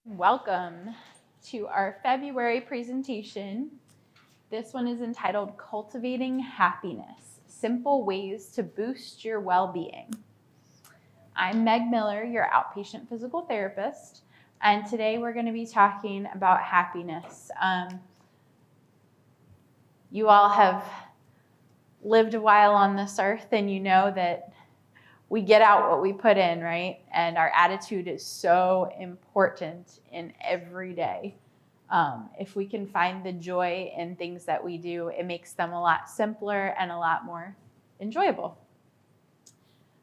Welcome to our February presentation. This one is entitled Cultivating Happiness, Simple Ways to Boost Your Well-Being. I'm Meg Miller, your outpatient physical therapist, and today we're going to be talking about happiness. You all have lived a while on this earth, and you know that we get out what we put in, right? And our attitude is so important in every day. If we can find the joy in things that we do, it makes them a lot simpler and a lot more enjoyable.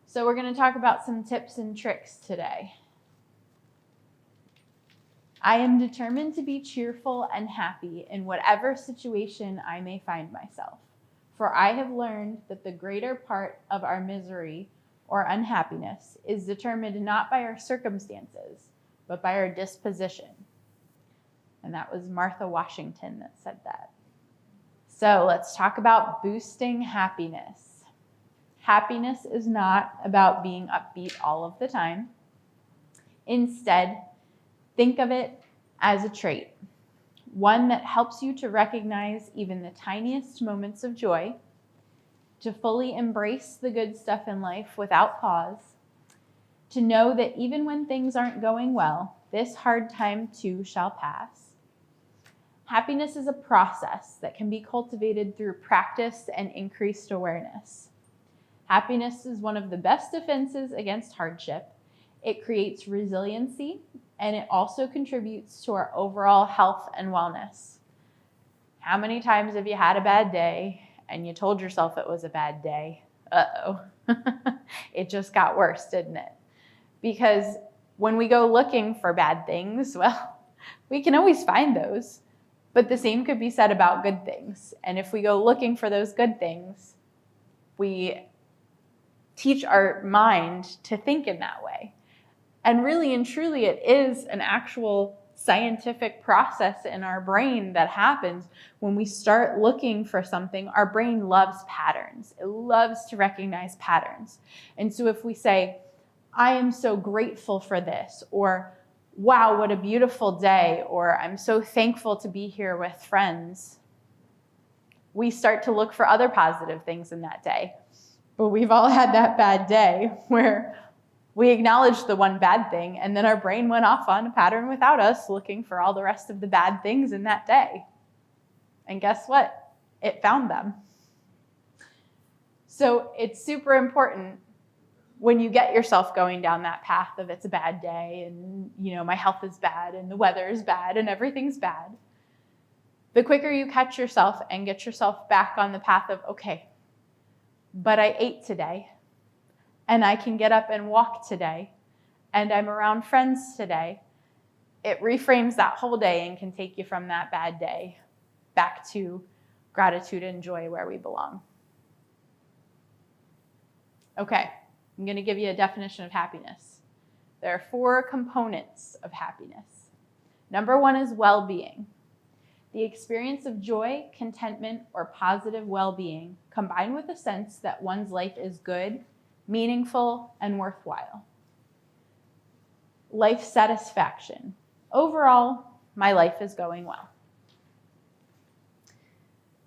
So we're going to talk about some tips and tricks today. I am determined to be cheerful and happy in whatever situation I may find myself, for I have learned that the greater part of our misery or unhappiness is determined not by our circumstances, but by our disposition. And that was Martha Washington that said that. So let's talk about boosting happiness. Happiness is not about being upbeat all of the time. Instead, think of it as a trait, one that helps you to recognize even the tiniest moments of joy, to fully embrace the good stuff in life without pause, to know that even when things aren't going well, this hard time too shall pass. Happiness is a process that can be cultivated through practice and increased awareness. Happiness is one of the best defenses against hardship. It creates resiliency, and it also contributes to our overall health and wellness. How many times have you had a bad day and you told yourself it was a bad day? Uh-oh. It just got worse, didn't it? Because when we go looking for bad things, well, we can always find those. But the same could be said about good things. And if we go looking for those good things, we teach our mind to think in that way. And really and truly, it is an actual scientific process in our brain that happens when we start looking for something. Our brain loves patterns. It loves to recognize patterns. And so if we say, I am so grateful for this, or wow, what a beautiful day, or I'm so thankful to be here with friends, we start to look for other positive things in that day. But we've all had that bad day where we acknowledged the one bad thing, and then our brain went off on a pattern without us looking for all the rest of the bad things in that day. And guess what? It found them. So it's super important when you get yourself going down that path of it's a bad day and, my health is bad and the weather is bad and everything's bad. The quicker you catch yourself and get yourself back on the path of, okay, but I ate today, and I can get up and walk today, and I'm around friends today, it reframes that whole day and can take you from that bad day back to gratitude and joy where we belong. Okay, I'm going to give you a definition of happiness. There are 4 components of happiness. Number 1 is well-being. The experience of joy, contentment, or positive well-being combined with a sense that one's life is good, meaningful, and worthwhile. Life satisfaction. Overall, my life is going well.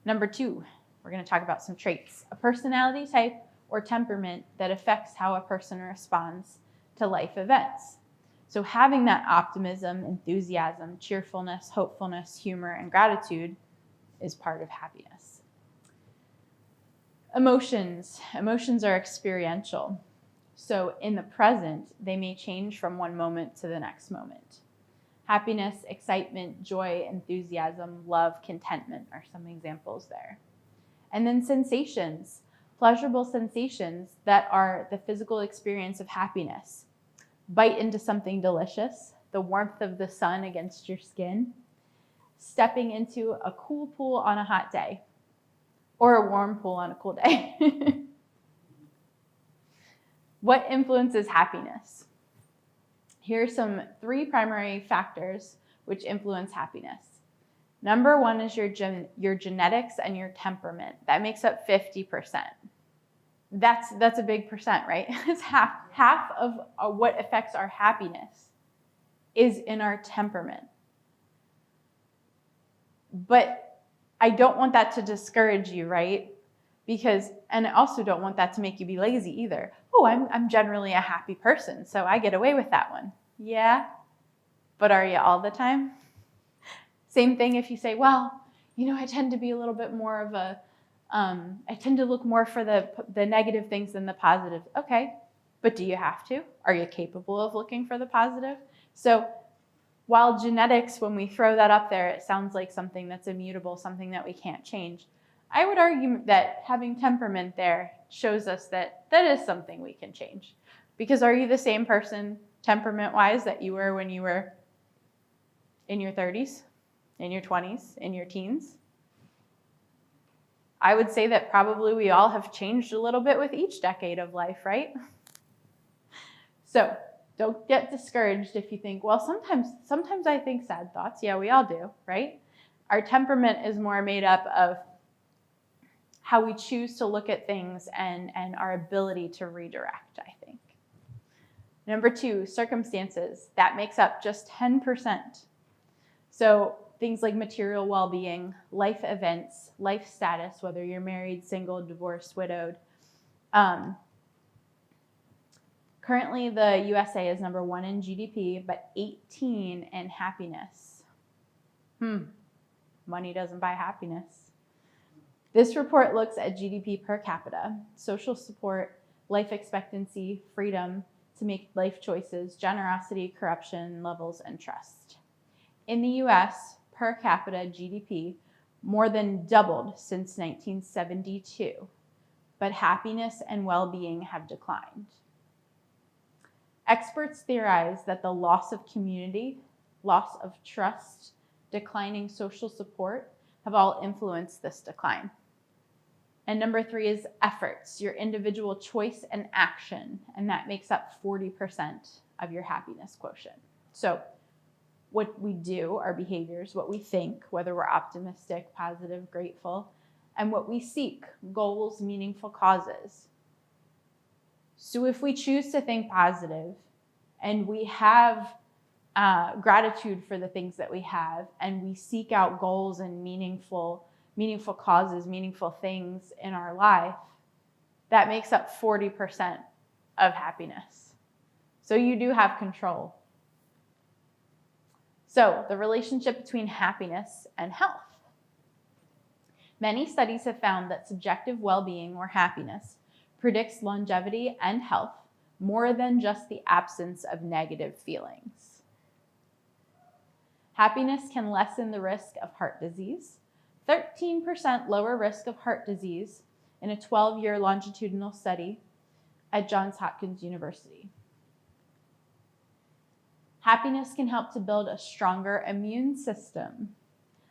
Number 2, we're going to talk about some traits. A personality type or temperament that affects how a person responds to life events. So having that optimism, enthusiasm, cheerfulness, hopefulness, humor, and gratitude is part of happiness. Emotions. Emotions are experiential. So in the present, they may change from one moment to the next moment. Happiness, excitement, joy, enthusiasm, love, contentment are some examples there. And then sensations, pleasurable sensations that are the physical experience of happiness. Bite into something delicious, the warmth of the sun against your skin, stepping into a cool pool on a hot day, or a warm pool on a cool day. What influences happiness? Here are some 3 primary factors which influence happiness. Number 1 is your genetics and your temperament. That makes up 50%. That's a big percent, right? It's half of what affects our happiness is in our temperament. But I don't want that to discourage you, right? And I also don't want that to make you be lazy either. Oh, I'm generally a happy person, so I get away with that one. Yeah, but are you all the time? Same thing if you say, well, I tend to be a little bit more of I tend to look more for the negative things than the positive. Okay, but do you have to? Are you capable of looking for the positive? So while genetics, when we throw that up there, it sounds like something that's immutable, something that we can't change. I would argue that having temperament there shows us that is something we can change. Because are you the same person, temperament-wise, that you were when you were in your 30s, in your 20s, in your teens? I would say that probably we all have changed a little bit with each decade of life, right? So don't get discouraged if you think, well, sometimes I think sad thoughts. Yeah, we all do, right? Our temperament is more made up of how we choose to look at things and our ability to redirect, I think. Number 2, circumstances. That makes up just 10%. So things like material well-being, life events, life status, whether you're married, single, divorced, widowed. Currently, the USA is number 1 in GDP, but 18 in happiness. Money doesn't buy happiness. This report looks at GDP per capita, social support, life expectancy, freedom to make life choices, generosity, corruption levels, and trust. In the US, per capita GDP more than doubled since 1972, but happiness and well-being have declined. Experts theorize that the loss of community, loss of trust, declining social support have all influenced this decline. And number 3 is efforts, your individual choice and action, and that makes up 40% of your happiness quotient. So what we do, our behaviors, what we think, whether we're optimistic, positive, grateful, and what we seek, goals, meaningful causes. So if we choose to think positive and we have gratitude for the things that we have, and we seek out goals and meaningful causes, meaningful things in our life, that makes up 40% of happiness. So you do have control. So the relationship between happiness and health. Many studies have found that subjective well-being or happiness predicts longevity and health more than just the absence of negative feelings. Happiness can lessen the risk of heart disease, 13% lower risk of heart disease in a 12-year longitudinal study at Johns Hopkins University. Happiness can help to build a stronger immune system.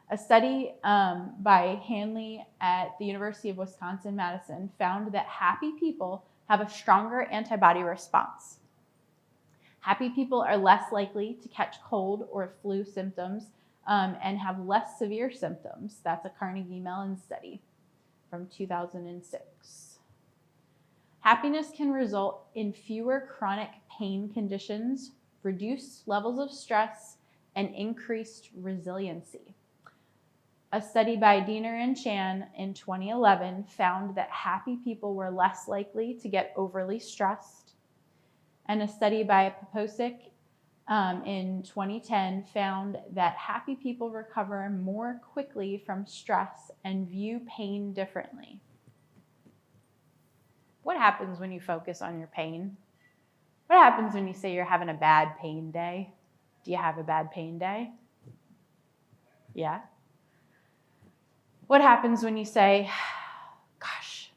A study by Hanley at the University of Wisconsin-Madison found that happy people have a stronger antibody response. Happy people are less likely to catch cold or flu symptoms and have less severe symptoms. That's a Carnegie Mellon study from 2006. Happiness can result in fewer chronic pain conditions, reduced levels of stress, and increased resiliency. A study by Diener and Chan in 2011 found that happy people were less likely to get overly stressed. And a study by Poposic in 2010 found that happy people recover more quickly from stress and view pain differently. What happens when you focus on your pain? What happens when you say you're having a bad pain day? Do you have a bad pain day? Yeah. What happens when you say, gosh,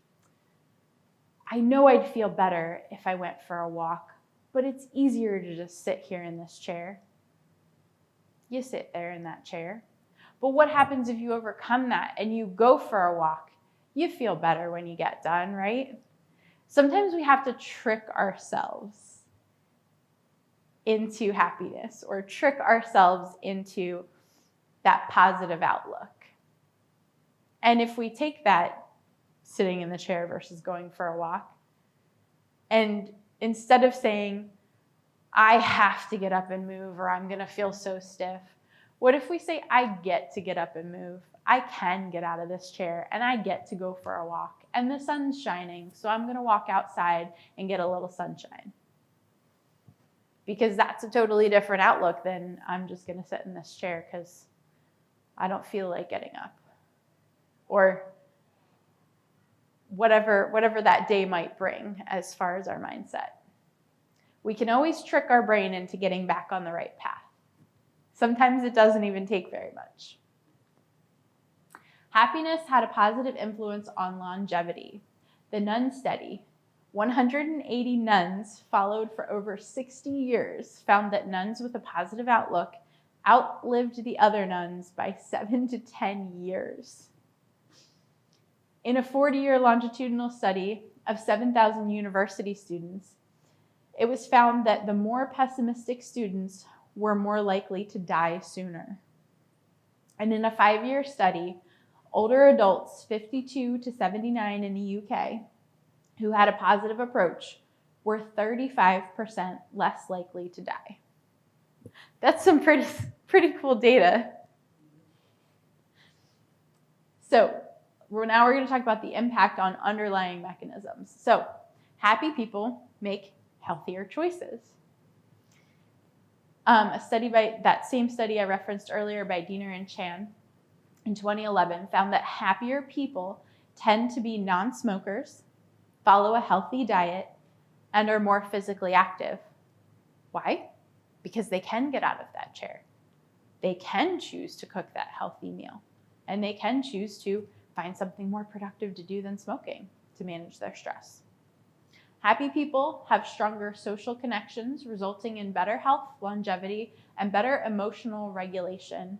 I know I'd feel better if I went for a walk, but it's easier to just sit here in this chair. You sit there in that chair. But what happens if you overcome that and you go for a walk? You feel better when you get done, right? Sometimes we have to trick ourselves into happiness or trick ourselves into that positive outlook. And if we take that sitting in the chair versus going for a walk, and instead of saying, I have to get up and move or I'm going to feel so stiff? What if we say, I get to get up and move? I can get out of this chair and I get to go for a walk and the sun's shining, so I'm going to walk outside and get a little sunshine. Because that's a totally different outlook than I'm just going to sit in this chair because I don't feel like getting up. Or whatever that day might bring as far as our mindset. We can always trick our brain into getting back on the right path. Sometimes it doesn't even take very much. Happiness had a positive influence on longevity. The nun study, 180 nuns followed for over 60 years, found that nuns with a positive outlook outlived the other nuns by 7 to 10 years. In a 40-year longitudinal study of 7,000 university students, it was found that the more pessimistic students were more likely to die sooner. And in a 5-year study, older adults 52 to 79 in the UK who had a positive approach were 35% less likely to die. That's some pretty cool data. So now we're going to talk about the impact on underlying mechanisms. So happy people make healthier choices. A study by that same study I referenced earlier by Diener and Chan in 2011 found that happier people tend to be non-smokers, follow a healthy diet, and are more physically active. Why? Because they can get out of that chair. They can choose to cook that healthy meal, and they can choose to find something more productive to do than smoking to manage their stress. Happy people have stronger social connections, resulting in better health, longevity, and better emotional regulation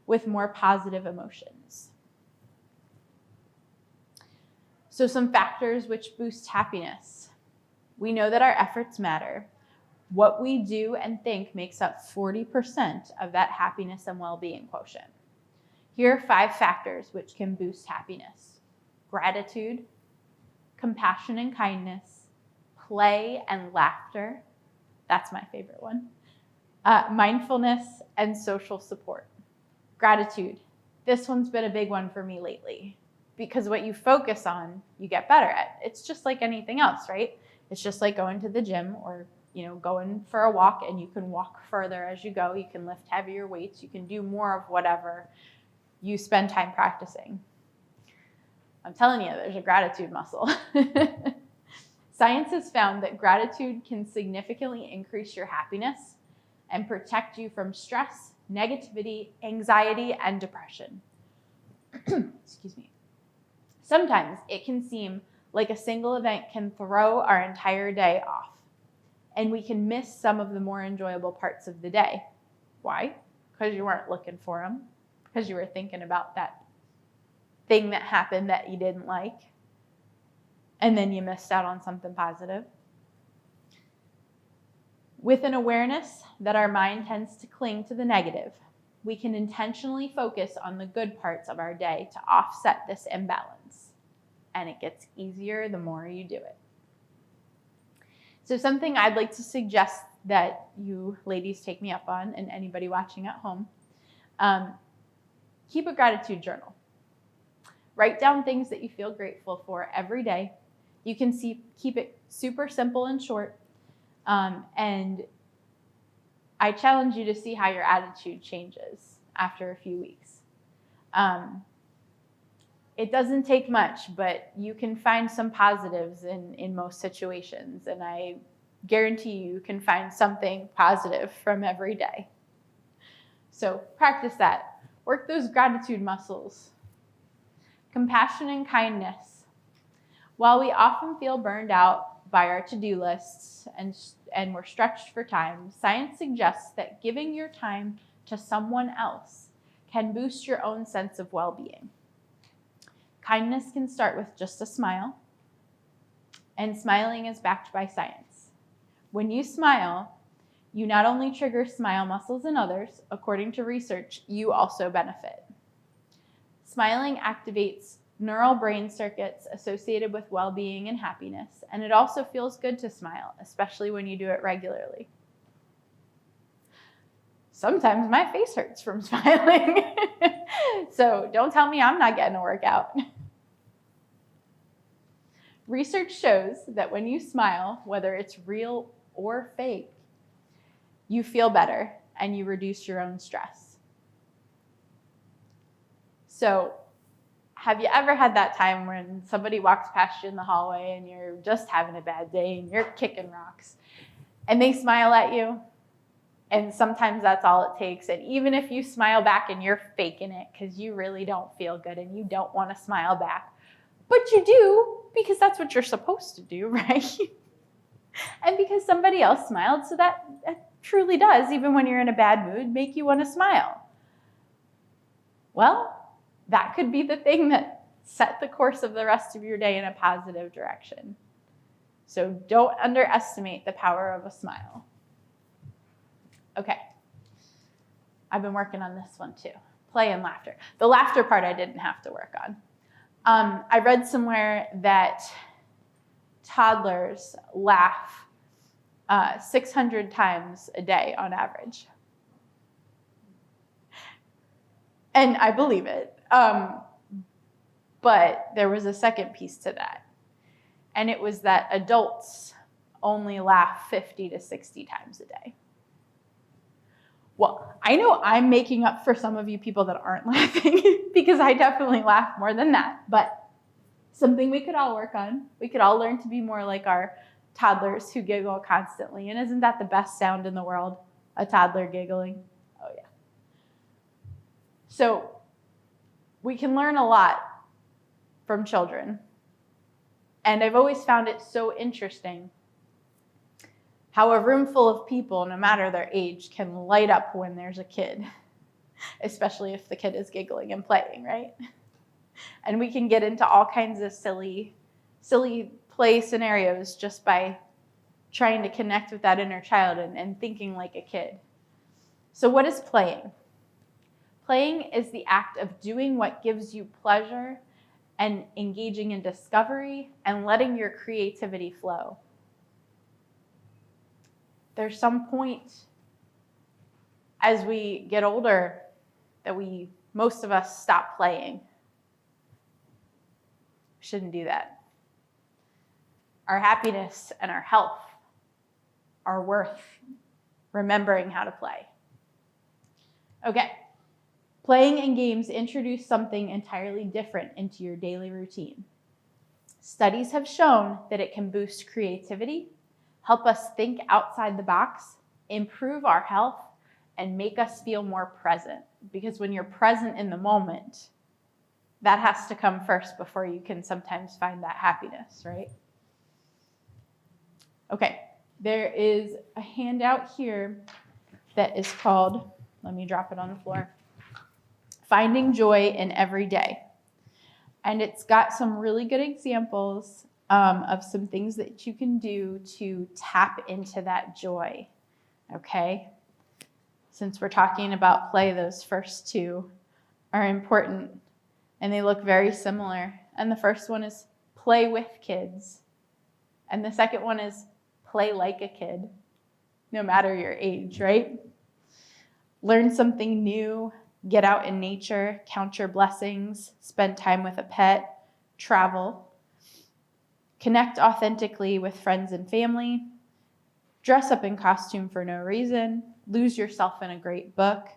with more positive emotions. So some factors which boost happiness. We know that our efforts matter. What we do and think makes up 40% of that happiness and well-being quotient. Here are 5 factors which can boost happiness: gratitude, compassion and kindness, play and laughter, that's my favorite one, mindfulness, and social support. Gratitude, this one's been a big one for me lately, because what you focus on, you get better at. It's just like anything else, right? It's just like going to the gym or going for a walk, and you can walk further as you go. You can lift heavier weights. You can do more of whatever you spend time practicing. I'm telling you, there's a gratitude muscle. Science has found that gratitude can significantly increase your happiness and protect you from stress, negativity, anxiety, and depression. Excuse me. Sometimes it can seem like a single event can throw our entire day off, and we can miss some of the more enjoyable parts of the day. Why? Because you weren't looking for them, because you were thinking about that thing that happened that you didn't like, and then you missed out on something positive. With an awareness that our mind tends to cling to the negative, we can intentionally focus on the good parts of our day to offset this imbalance. And it gets easier the more you do it. So something I'd like to suggest that you ladies take me up on, and anybody watching at home, keep a gratitude journal. Write down things that you feel grateful for every day. You can keep it super simple and short. And I challenge you to see how your attitude changes after a few weeks. It doesn't take much, but you can find some positives in most situations. And I guarantee you can find something positive from every day. So practice that. Work those gratitude muscles. Compassion and kindness. While we often feel burned out by our to-do lists and we're stretched for time, science suggests that giving your time to someone else can boost your own sense of well-being. Kindness can start with just a smile, and smiling is backed by science. When you smile, you not only trigger smile muscles in others, according to research, you also benefit. Smiling activates neural brain circuits associated with well-being and happiness, and it also feels good to smile, especially when you do it regularly. sometimes my face hurts from smiling. So don't tell me I'm not getting a workout. Research shows that when you smile, whether it's real or fake, you feel better and you reduce your own stress. So have you ever had that time when somebody walks past you in the hallway and you're just having a bad day and you're kicking rocks and they smile at you? And sometimes that's all it takes. And even if you smile back and you're faking it because you really don't feel good and you don't want to smile back, but you do because that's what you're supposed to do, right? And because somebody else smiled, so that truly does, even when you're in a bad mood, make you want to smile. Well, that could be the thing that set the course of the rest of your day in a positive direction. So don't underestimate the power of a smile. Okay, I've been working on this one too. Play and laughter. The laughter part I didn't have to work on. I read somewhere that toddlers laugh 600 times a day on average. And I believe it. But there was a second piece to that. And it was that adults only laugh 50 to 60 times a day. Well, I know I'm making up for some of you people that aren't laughing because I definitely laugh more than that. But something we could all work on. We could all learn to be more like our toddlers who giggle constantly. And isn't that the best sound in the world? A toddler giggling. Oh, yeah. So we can learn a lot from children. And I've always found it so interesting how a room full of people, no matter their age, can light up when there's a kid, especially if the kid is giggling and playing, right? And we can get into all kinds of silly play scenarios just by trying to connect with that inner child and thinking like a kid. So what is playing? Playing is the act of doing what gives you pleasure and engaging in discovery and letting your creativity flow. There's some point as we get older that most of us stop playing. We shouldn't do that. Our happiness and our health are worth remembering how to play. Okay, playing in games introduce something entirely different into your daily routine. Studies have shown that it can boost creativity, help us think outside the box, improve our health, and make us feel more present. Because when you're present in the moment, that has to come first before you can sometimes find that happiness, right? Okay, there is a handout here that is called, let me drop it on the floor, Finding Joy in Every Day. And it's got some really good examples of some things that you can do to tap into that joy, okay? Since we're talking about play, those first two are important, and they look very similar. And the first one is play with kids. And the second one is play like a kid, no matter your age, right? Learn something new, get out in nature, count your blessings, spend time with a pet, travel. Connect authentically with friends and family, dress up in costume for no reason, lose yourself in a great book,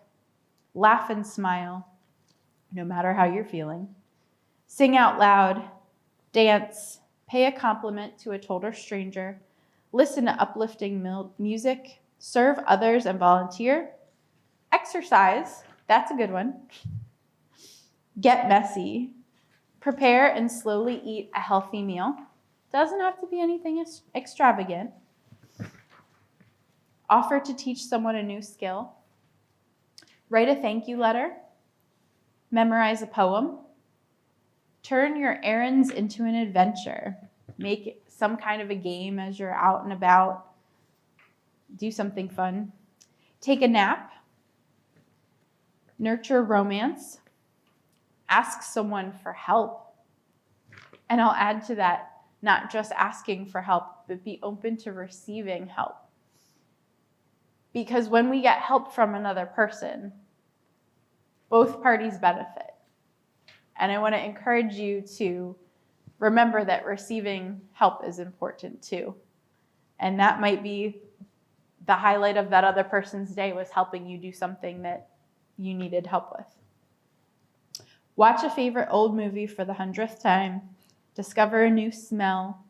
laugh and smile, no matter how you're feeling, sing out loud, dance, pay a compliment to a total stranger, listen to uplifting music, serve others and volunteer, exercise, that's a good one, get messy, prepare and slowly eat a healthy meal. Doesn't have to be anything extravagant. Offer to teach someone a new skill. Write a thank you letter. Memorize a poem. Turn your errands into an adventure. Make some kind of a game as you're out and about. Do something fun. Take a nap. Nurture romance. Ask someone for help. And I'll add to that, not just asking for help, but be open to receiving help. Because when we get help from another person, both parties benefit. And I want to encourage you to remember that receiving help is important too. And that might be the highlight of that other person's day, was helping you do something that you needed help with. Watch a favorite old movie for the 100th time. Discover a new smell.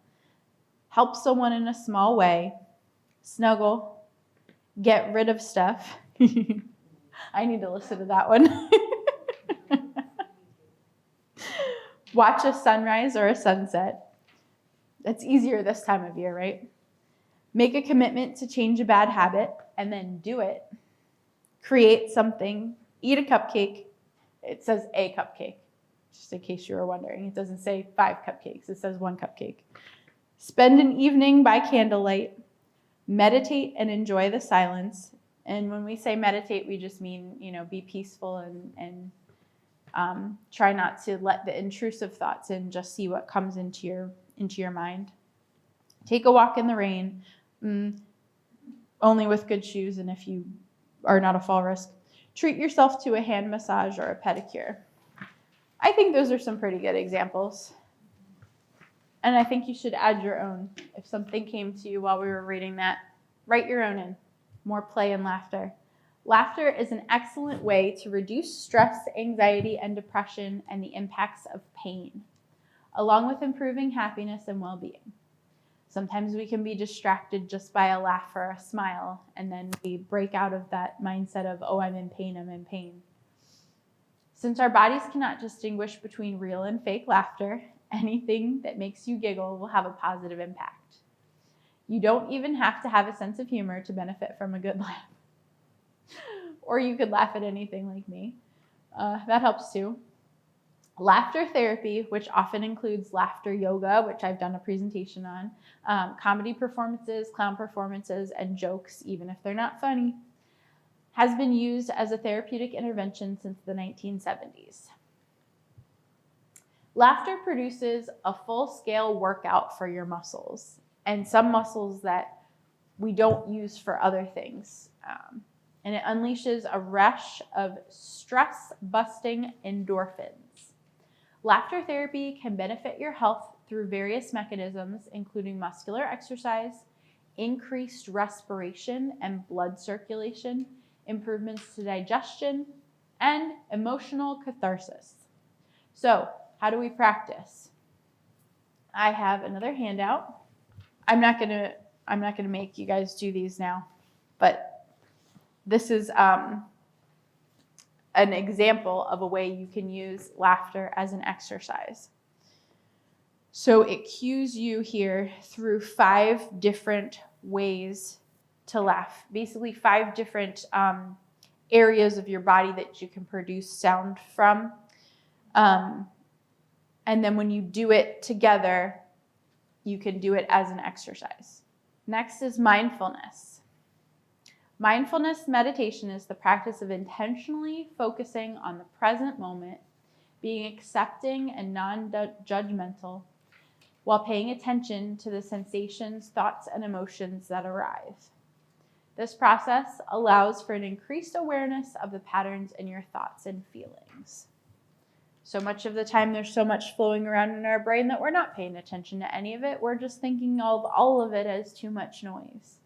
Help someone in a small way. Snuggle. Get rid of stuff. I need to listen to that one. Watch a sunrise or a sunset. That's easier this time of year, right? Make a commitment to change a bad habit and then do it. Create something. Eat a cupcake. It says a cupcake, just in case you were wondering. It doesn't say 5 cupcakes. It says 1 cupcake. Spend an evening by candlelight. Meditate and enjoy the silence. And when we say meditate, we just mean, be peaceful and try not to let the intrusive thoughts in. Just see what comes into your mind. Take a walk in the rain, only with good shoes, and if you are not a fall risk. Treat yourself to a hand massage or a pedicure. I think those are some pretty good examples. And I think you should add your own. If something came to you while we were reading that, write your own in. More play and laughter. Laughter is an excellent way to reduce stress, anxiety, and depression and the impacts of pain, along with improving happiness and well-being. Sometimes we can be distracted just by a laugh or a smile, and then we break out of that mindset of, oh, I'm in pain, I'm in pain. Since our bodies cannot distinguish between real and fake laughter, anything that makes you giggle will have a positive impact. You don't even have to have a sense of humor to benefit from a good laugh. Or you could laugh at anything like me. That helps too. Laughter therapy, which often includes laughter yoga, which I've done a presentation on, comedy performances, clown performances, and jokes, even if they're not funny, has been used as a therapeutic intervention since the 1970s. Laughter produces a full-scale workout for your muscles, and some muscles that we don't use for other things. And it unleashes a rush of stress-busting endorphins. Laughter therapy can benefit your health through various mechanisms, including muscular exercise, increased respiration and blood circulation, improvements to digestion, and emotional catharsis. So, how do we practice? I have another handout. I'm not gonna make you guys do these now, but this is an example of a way you can use laughter as an exercise. So it cues you here through 5 different ways to laugh. Basically 5 different areas of your body that you can produce sound from. And then when you do it together, you can do it as an exercise. Next is mindfulness. Mindfulness meditation is the practice of intentionally focusing on the present moment, being accepting and non-judgmental, while paying attention to the sensations, thoughts, and emotions that arise. This process allows for an increased awareness of the patterns in your thoughts and feelings. So much of the time, there's so much flowing around in our brain that we're not paying attention to any of it. We're just thinking of all of it as too much noise.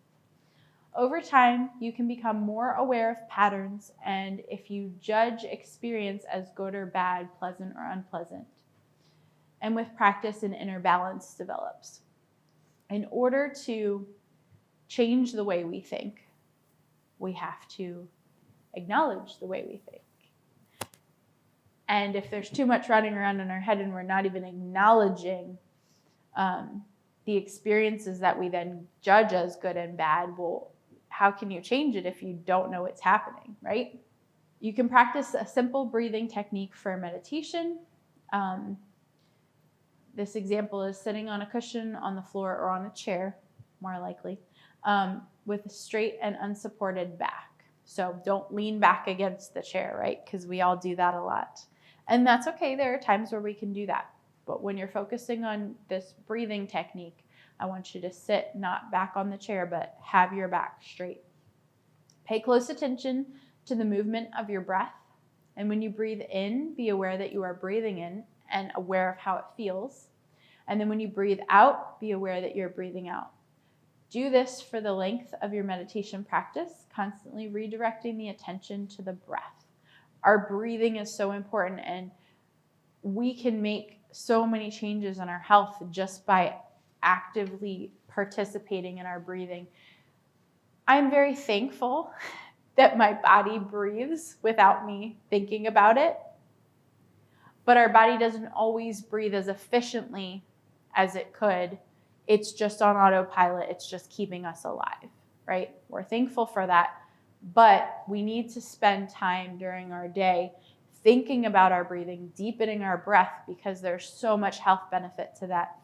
Over time, you can become more aware of patterns, and if you judge experience as good or bad, pleasant or unpleasant. And with practice, an inner balance develops. In order to change the way we think, we have to acknowledge the way we think. And if there's too much running around in our head and we're not even acknowledging the experiences that we then judge as good and bad, well, how can you change it if you don't know what's happening, right? You can practice a simple breathing technique for meditation. This example is sitting on a cushion on the floor or on a chair, more likely, with a straight and unsupported back. So don't lean back against the chair, right? Because we all do that a lot. And that's okay. There are times where we can do that. But when you're focusing on this breathing technique, I want you to sit not back on the chair, but have your back straight. Pay close attention to the movement of your breath. And when you breathe in, be aware that you are breathing in and aware of how it feels. And then when you breathe out, be aware that you're breathing out. Do this for the length of your meditation practice, constantly redirecting the attention to the breath. Our breathing is so important, and we can make so many changes in our health just by actively participating in our breathing. I'm very thankful that my body breathes without me thinking about it, but our body doesn't always breathe as efficiently as it could. It's just on autopilot. It's just keeping us alive, right? We're thankful for that, but we need to spend time during our day thinking about our breathing, deepening our breath, because there's so much health benefit to that.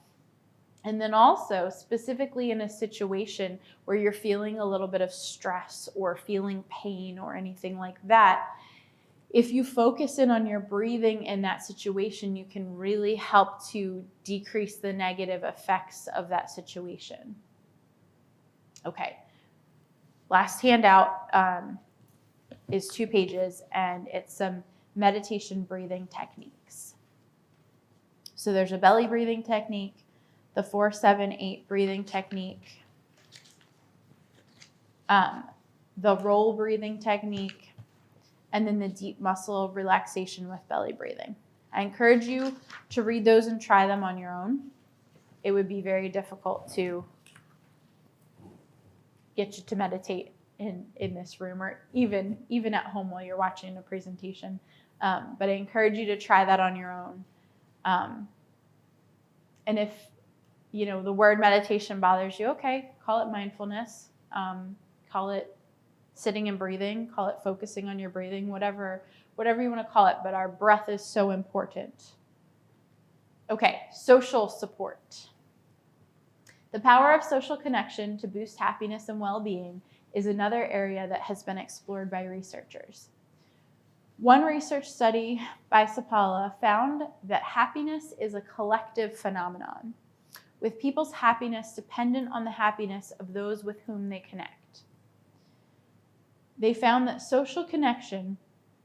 And then also, specifically in a situation where you're feeling a little bit of stress or feeling pain or anything like that, if you focus in on your breathing in that situation, you can really help to decrease the negative effects of that situation. Okay, last handout is 2 pages, and it's some meditation breathing techniques. So there's a belly breathing technique, the 4-7-8 breathing technique, the roll breathing technique, and then the deep muscle relaxation with belly breathing. I encourage you to read those and try them on your own. It would be very difficult to get you to meditate in this room, or even at home while you're watching a presentation. But I encourage you to try that on your own. And if the word meditation bothers you, okay, call it mindfulness, call it sitting and breathing, call it focusing on your breathing, whatever you want to call it, but our breath is so important. Okay, social support. The power of social connection to boost happiness and well-being is another area that has been explored by researchers. One research study by Sapala found that happiness is a collective phenomenon, with people's happiness dependent on the happiness of those with whom they connect. They found that social connection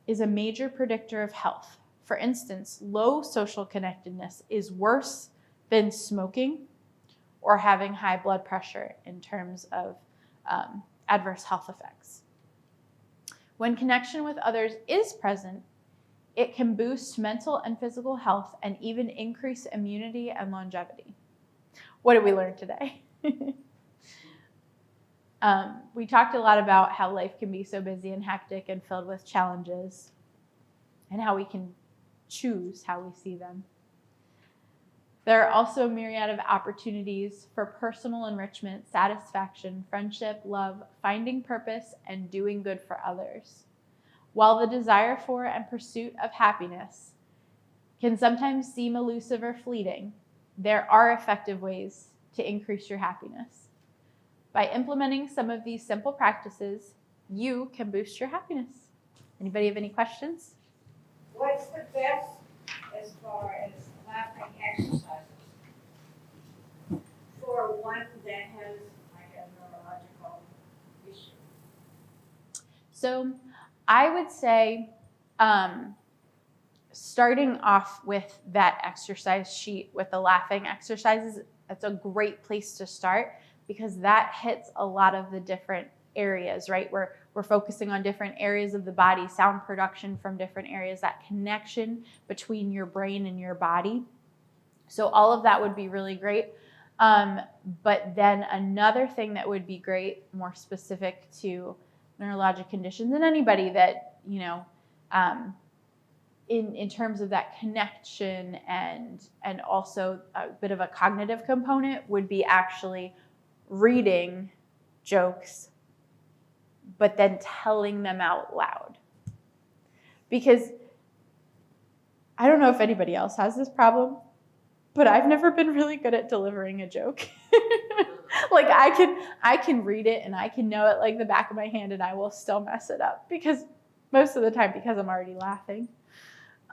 is a major predictor of health. For instance, low social connectedness is worse than smoking or having high blood pressure in terms of adverse health effects. When connection with others is present, it can boost mental and physical health and even increase immunity and longevity. What did we learn today? We talked a lot about how life can be so busy and hectic and filled with challenges, and how we can choose how we see them. There are also a myriad of opportunities for personal enrichment, satisfaction, friendship, love, finding purpose, and doing good for others. While the desire for and pursuit of happiness can sometimes seem elusive or fleeting, there are effective ways to increase your happiness. By implementing some of these simple practices, you can boost your happiness. Anybody have any questions? What's the best as far as laughing exercises for one that has like a neurological issue? So I would say starting off with that exercise sheet with the laughing exercises, that's a great place to start, because that hits a lot of the different areas, right? We're focusing on different areas of the body, sound production from different areas, that connection between your brain and your body. So all of that would be really great. But then another thing that would be great, more specific to neurologic conditions, and anybody that, in terms of that connection and also a bit of a cognitive component, would be actually reading jokes, but then telling them out loud. Because I don't know if anybody else has this problem, but I've never been really good at delivering a joke. Like I can read it and I can know it like the back of my hand, and I will still mess it up because most of the time because I'm already laughing.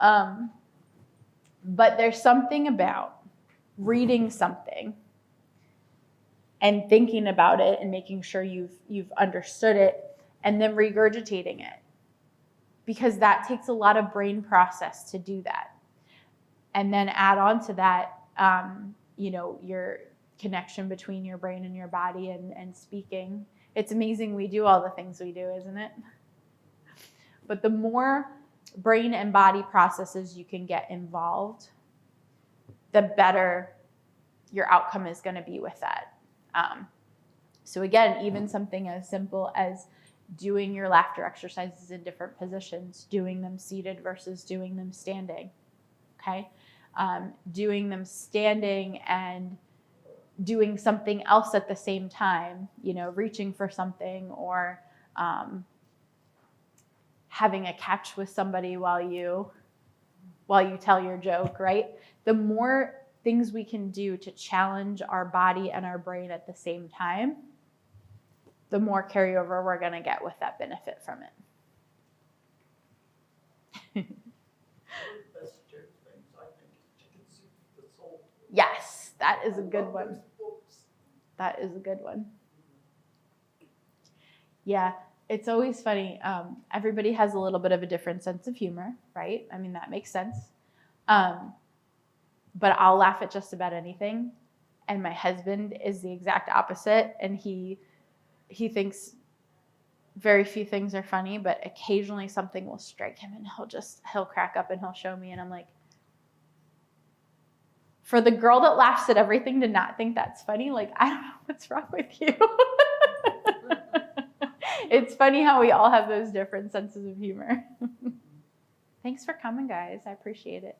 But there's something about reading something and thinking about it and making sure you've understood it, and then regurgitating it, because that takes a lot of brain process to do that. And then add on to that, your connection between your brain and your body and speaking. It's amazing we do all the things we do, isn't it? But the more brain and body processes you can get involved, the better your outcome is going to be with that. So again, even something as simple as doing your laughter exercises in different positions, doing them seated versus doing them standing, okay? Doing them standing and doing something else at the same time, reaching for something, or having a catch with somebody while you tell your joke, right? The more things we can do to challenge our body and our brain at the same time, the more carryover we're going to get with that benefit from it. Yes, that is a good one. That is a good one. Yeah, it's always funny. Everybody has a little bit of a different sense of humor, right? I mean, that makes sense. But I'll laugh at just about anything. And my husband is the exact opposite. And he thinks very few things are funny, but occasionally something will strike him and he'll crack up and he'll show me. And I'm like, for the girl that laughs at everything to not think that's funny, like, I don't know what's wrong with you. It's funny how we all have those different senses of humor. Thanks for coming, guys. I appreciate it.